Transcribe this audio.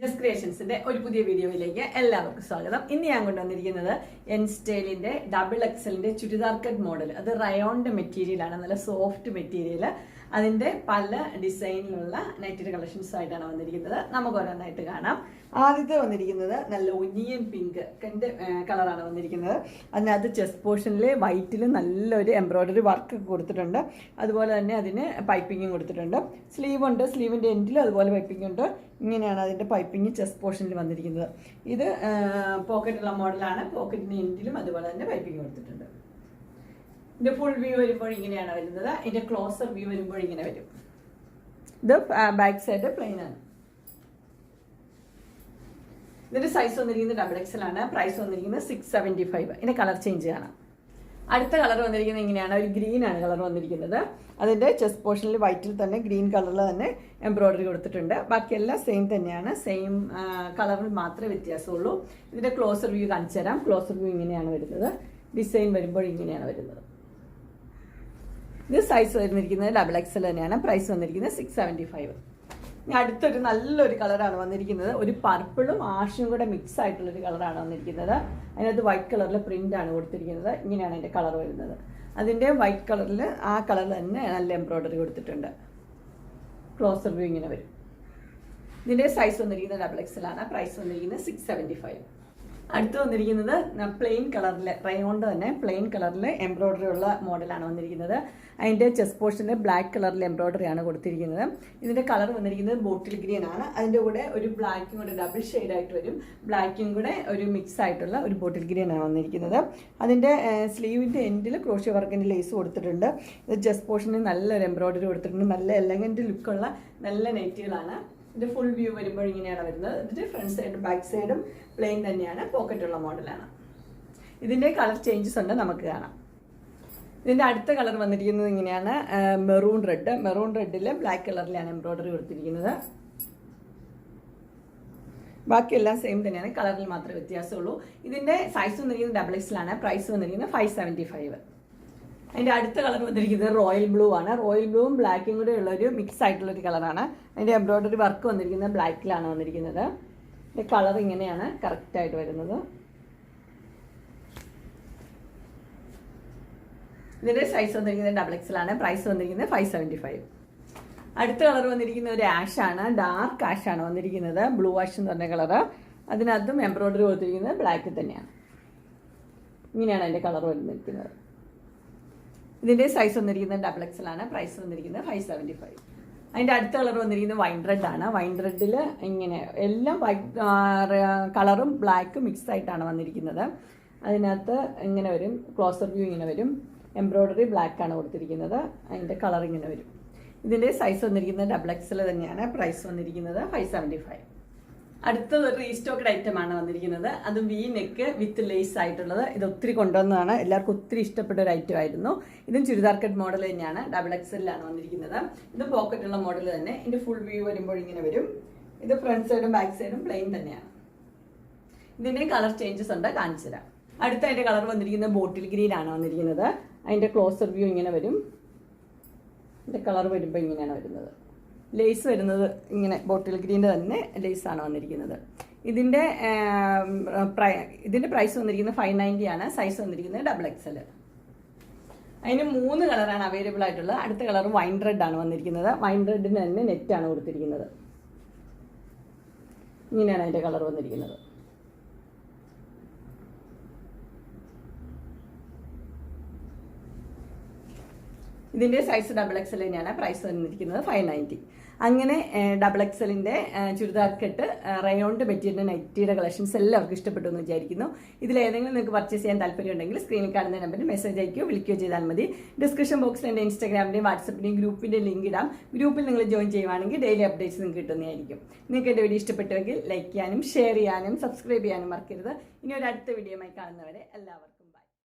Just ക്രിയേഷൻസിന്റെ ഒരു പുതിയ വീഡിയോയിലേക്ക് എല്ലാവർക്കും സ്വാഗതം. ഇന്ന് ഞാൻ കൊണ്ടുവന്നിരിക്കുന്നത് എൻ സ്റ്റൈലിന്റെ ഡബിൾ എക്സലിന്റെ ചുരിദാർ കട്ട് മോഡൽ. അത് റയോണിന്റെ മെറ്റീരിയൽ ആണ്, നല്ല സോഫ്റ്റ് മെറ്റീരിയൽ. അതിന്റെ പല ഡിസൈനിലുള്ള നൈറ്റിയുടെ കളക്ഷൻസ് ആയിട്ടാണ് വന്നിരിക്കുന്നത്. നമുക്ക് ഓരോന്നായിട്ട് കാണാം. ആദ്യത്തെ വന്നിരിക്കുന്നത് നല്ല ഒനിയൻ പിങ്ക് കളറാണ് വന്നിരിക്കുന്നത്. അതിനകത്ത് ചെസ്റ്റ് പോർഷനിൽ വൈറ്റിൽ നല്ലൊരു എംബ്രോയ്ഡറി വർക്ക് കൊടുത്തിട്ടുണ്ട്. അതുപോലെ തന്നെ അതിന് പൈപ്പിങ്ങും കൊടുത്തിട്ടുണ്ട്. സ്ലീവ് ഉണ്ട്, സ്ലീവിൻ്റെ എൻഡിലും അതുപോലെ പൈപ്പിംഗ് ഉണ്ട്. ഇങ്ങനെയാണ് അതിൻ്റെ പൈപ്പിംഗ് ചെസ്റ്റ് പോർഷനിൽ വന്നിരിക്കുന്നത്. ഇത് പോക്കറ്റുള്ള മോഡലാണ്. പോക്കറ്റിൻ്റെ എൻഡിലും അതുപോലെ തന്നെ പൈപ്പിംഗ് കൊടുത്തിട്ടുണ്ട്. ഇതിന്റെ ഫുൾ വ്യൂ വരുമ്പോൾ ഇങ്ങനെയാണ് വരുന്നത്. ഇതിന്റെ ക്ലോസർ വ്യൂ വരുമ്പോൾ ഇങ്ങനെ വരും. ഇത് ബാക്ക് സൈഡ് പ്ലെയിൻ ആണ്. ഇതിന്റെ സൈസ് വന്നിരിക്കുന്നത് ഡബിൾ എക്സൽ ആണ്. പ്രൈസ് വന്നിരിക്കുന്നത് 675. ഇതിന്റെ കളർ ചേഞ്ച് കാണാം. അടുത്ത കളർ വന്നിരിക്കുന്നത് ഇങ്ങനെയാണ്. ഒരു ഗ്രീൻ ആണ് കളർ വന്നിരിക്കുന്നത്. അതിന്റെ ചെസ്റ്റ് പോർഷനിൽ വൈറ്റിൽ തന്നെ ഗ്രീൻ കളറിൽ തന്നെ എംബ്രോയ്ഡറി കൊടുത്തിട്ടുണ്ട്. ബാക്കിയെല്ലാം സെയിം തന്നെയാണ്. സെയിം കളറിൽ മാത്രമേ വ്യത്യാസമുള്ളൂ. ഇതിന്റെ ക്ലോസർ വ്യൂ കാണിച്ചു തരാം. ക്ലോസർ വ്യൂ ഇങ്ങനെയാണ് വരുന്നത്. ഡിസൈൻ വരുമ്പോൾ ഇങ്ങനെയാണ് വരുന്നത്. ഇത് സൈസ് വന്നിരിക്കുന്നത് ഡബിൾ എക്സൽ തന്നെയാണ്. പ്രൈസ് വന്നിരിക്കുന്നത് 675. ഇനി അടുത്തൊരു നല്ലൊരു കളറാണ് വന്നിരിക്കുന്നത്. ഒരു പർപ്പിളും ആഷും കൂടെ മിക്സ് ആയിട്ടുള്ളൊരു കളറാണ് വന്നിരിക്കുന്നത്. അതിനകത്ത് വൈറ്റ് കളറിൽ പ്രിന്റ് ആണ് കൊടുത്തിരിക്കുന്നത്. ഇങ്ങനെയാണ് അതിൻ്റെ കളർ വരുന്നത്. അതിൻ്റെ വൈറ്റ് കളറിൽ ആ കളറിൽ തന്നെ നല്ല എംബ്രോയ്ഡറി കൊടുത്തിട്ടുണ്ട്. ക്ലോസർ വ്യൂ ഇങ്ങനെ വരും. ഇതിൻ്റെ സൈസ് വന്നിരിക്കുന്നത് ഡബിൾ എക്സൽ ആണ്. പ്രൈസ് വന്നിരിക്കുന്നത് 675. അടുത്ത് വന്നിരിക്കുന്നത് പ്ലെയിൻ കളറിൽ റയോണ്ട് തന്നെ പ്ലെയിൻ കളറിൽ എംബ്രോയ്ഡറി ഉള്ള മോഡലാണ് വന്നിരിക്കുന്നത്. അതിൻ്റെ ചെസ്റ്റ് പോർഷനിൽ ബ്ലാക്ക് കളറിൽ എംബ്രോയ്ഡറി ആണ് കൊടുത്തിരിക്കുന്നത്. ഇതിൻ്റെ കളർ വന്നിരിക്കുന്നത് ബോട്ടിൽ ഗ്രീൻ ആണ്. അതിൻ്റെ കൂടെ ഒരു ബ്ലാക്കും കൂടെ ഡബിൾ ഷെയ്ഡായിട്ട് വരും. ബ്ലാക്കും കൂടെ ഒരു മിക്സ് ആയിട്ടുള്ള ഒരു ബോട്ടിൽ ഗ്രീൻ ആണ് വന്നിരിക്കുന്നത്. അതിൻ്റെ സ്ലീവിൻ്റെ എൻഡിൽ ക്രോഷ്യ വർക്കിൻ്റെ ലേസ് കൊടുത്തിട്ടുണ്ട്. ഇത് ചെസ്റ്റ് പോർഷനിൽ നല്ലൊരു എംബ്രോയ്ഡറി കൊടുത്തിട്ടുണ്ട്. നല്ല എലഗൻറ്റ് ലുക്കുള്ള നല്ല നെറ്റുകളാണ്. ഇതിന്റെ ഫുൾ വ്യൂ വരുമ്പോൾ ഇങ്ങനെയാണ് വരുന്നത്. ഇതിന്റെ ഫ്രണ്ട് സൈഡും ബാക്ക് സൈഡും പ്ലെയിൻ തന്നെയാണ്. പോക്കറ്റുള്ള മോഡലാണ്. ഇതിന്റെ കളർ ചേഞ്ചസ് ഉണ്ട്, നമുക്ക് കാണാം. ഇതിന്റെ അടുത്ത കളർ വന്നിരിക്കുന്നത് ഇങ്ങനെയാണ്. Maroon red. മെറൂൺ റെഡിൽ ബ്ലാക്ക് കളറിലാണ് എംബ്രോയ്ഡറി കൊടുത്തിരിക്കുന്നത്. ബാക്കിയെല്ലാം സെയിം തന്നെയാണ്. കളറിൽ മാത്രമേ വ്യത്യാസമുള്ളൂ. ഇതിന്റെ സൈസ് വന്നിരിക്കുന്നത് ഡബിൾ എക്സലാണ്. പ്രൈസ് വന്നിരിക്കുന്നത് 575. അതിൻ്റെ അടുത്ത കളർ വന്നിരിക്കുന്നത് റോയൽ ബ്ലൂ ആണ്. റോയൽ ബ്ലൂവും ബ്ലാക്കും കൂടെ ഉള്ളൊരു മിക്സ് ആയിട്ടുള്ളൊരു കളറാണ്. അതിൻ്റെ എംബ്രോയ്ഡറി വർക്ക് വന്നിരിക്കുന്നത് ബ്ലാക്കിലാണ് വന്നിരിക്കുന്നത്. ഇതിൻ്റെ കളർ ഇങ്ങനെയാണ് കറക്റ്റായിട്ട് വരുന്നത്. ഇതിൻ്റെ സൈസ് വന്നിരിക്കുന്നത് ഡബിൾ എക്സലാണ്. പ്രൈസ് വന്നിരിക്കുന്നത് 575. അടുത്ത കളർ വന്നിരിക്കുന്ന ഒരു ആഷാണ്. ഡാർക്ക് ആഷാണ് വന്നിരിക്കുന്നത്. ബ്ലൂ ആഷ് എന്ന് പറഞ്ഞ കളറ്. അതിനകത്തും എംബ്രോയ്ഡറി കൊടുത്തിരിക്കുന്നത് ബ്ലാക്കിൽ തന്നെയാണ്. ഇങ്ങനെയാണ് അതിൻ്റെ കളർ വന്നിരിക്കുന്നത്. ഇതിൻ്റെ സൈസ് വന്നിരിക്കുന്നത് ഡബിൾ എക്സലാണ്. പ്രൈസ് വന്നിരിക്കുന്നത് 575. അതിൻ്റെ അടുത്ത കളർ വന്നിരിക്കുന്നത് വൈൻ റെഡ് ആണ്. വൈൻ റെഡിൽ ഇങ്ങനെ എല്ലാം വൈറ്റ് കളറും ബ്ലാക്കും മിക്സ് ആയിട്ടാണ് വന്നിരിക്കുന്നത്. അതിനകത്ത് ഇങ്ങനെ വരും. ക്ലോസർ വ്യൂ ഇങ്ങനെ വരും. എംബ്രോയ്ഡറി ബ്ലാക്ക് ആണ് കൊടുത്തിരിക്കുന്നത്. അതിൻ്റെ കളർ ഇങ്ങനെ വരും. ഇതിൻ്റെ സൈസ് വന്നിരിക്കുന്നത് ഡബിൾ എക്സൽ തന്നെയാണ്. പ്രൈസ് വന്നിരിക്കുന്നത് 575. അടുത്തത് ഒരു റീസ്റ്റോക്ക്ഡ് ഐറ്റം ആണ് വന്നിരിക്കുന്നത്. അത് വി നെക്ക് വിത്ത് ലേസ് ആയിട്ടുള്ളത്. ഇത് ഒത്തിരി കൊണ്ടുവന്നതാണ്. എല്ലാവർക്കും ഒത്തിരി ഇഷ്ടപ്പെട്ട ഒരു ഐറ്റം ആയിരുന്നു. ഇതും ചുരിദാർ കട്ട് മോഡൽ തന്നെയാണ്. ഡബിൾ എക്സലിലാണ് വന്നിരിക്കുന്നത്. ഇത് പോക്കറ്റുള്ള മോഡൽ തന്നെ. ഇതിന്റെ ഫുൾ വ്യൂ വരുമ്പോൾ ഇങ്ങനെ വരും. ഇത് ഫ്രണ്ട് സൈഡും ബാക്ക് സൈഡും പ്ലെയിൻ തന്നെയാണ്. ഇതിന്റെ കളർ ചേഞ്ചസ് ഉണ്ട്, കാണിച്ചു തരാം. അടുത്ത അതിന്റെ കളർ വന്നിരിക്കുന്നത് ബോട്ടിൽ ഗ്രീൻ ആണ് വന്നിരിക്കുന്നത്. അതിന്റെ ക്ലോസർ വ്യൂ ഇങ്ങനെ വരും. ഇതിന്റെ കളർ വരുമ്പോൾ ഇങ്ങനെയാണ് വരുന്നത്. ലേസ് വരുന്നത് ഇങ്ങനെ ബോട്ടിൽ ഗ്രീൻ്റെ തന്നെ ലേസാണ് വന്നിരിക്കുന്നത്. ഇതിൻ്റെ പ്രൈസ് വന്നിരിക്കുന്നത് 590 ആണ്. സൈസ് വന്നിരിക്കുന്നത് ഡബിൾ എക്സൽ. അതിന് 3 കളറാണ് അവൈലബിൾ ആയിട്ടുള്ളത്. അടുത്ത കളർ വൈൻ റെഡ് ആണ് വന്നിരിക്കുന്നത്. വൈൻ റെഡിന് തന്നെ നെറ്റാണ് കൊടുത്തിരിക്കുന്നത്. ഇങ്ങനെയാണ് അതിൻ്റെ കളർ വന്നിരിക്കുന്നത്. ഇതിൻ്റെ സൈസ് ഡബിൾ എക്സൽ തന്നെയാണ്. പ്രൈസ് വന്നിരിക്കുന്നത് 590. അങ്ങനെ ഡബിൾ എക്സലിൻ്റെ ചുരിദാർ കെട്ട് റയോണ്ട് മെറ്റീരിയൽ നൈറ്റിയുടെ കളക്ഷൻസ് എല്ലാവർക്കും ഇഷ്ടപ്പെട്ടു എന്ന് വിചാരിക്കുന്നു. ഇതിലേതെങ്കിലും നിങ്ങൾക്ക് പർച്ചേസ് ചെയ്യാൻ താല്പര്യമുണ്ടെങ്കിൽ സ്ക്രീനിൽ കാണുന്ന നമ്പറിൽ മെസ്സേജ് അയക്കുകയോ വിളിക്കുകയോ ചെയ്താൽ മതി. ഡിസ്ക്രിപ്ഷൻ ബോക്സിൽ എൻ്റെ ഇൻസ്റ്റാഗ്രാമിൻ്റെയും വാട്സപ്പിൻ്റെയും ഗ്രൂപ്പിൻ്റെ ലിങ്ക് ഇടാം. ഗ്രൂപ്പിൽ നിങ്ങൾ ജോയിൻ ചെയ്യുവാണെങ്കിൽ ഡെയിലി അപ്ഡേറ്റ്സ് നിങ്ങൾക്ക് കിട്ടുന്നതായിരിക്കും. നിങ്ങൾക്ക് എൻ്റെ വീഡിയോ ഇഷ്ടപ്പെട്ടുവെങ്കിൽ ലൈക്ക് ചെയ്യാനും ഷെയർ ചെയ്യാനും സബ്സ്ക്രൈബ് ചെയ്യാനും മറക്കരുത്. ഇനി ഒരു അടുത്ത വീഡിയോയുമായി കാണുന്നവരെ എല്ലാവർക്കും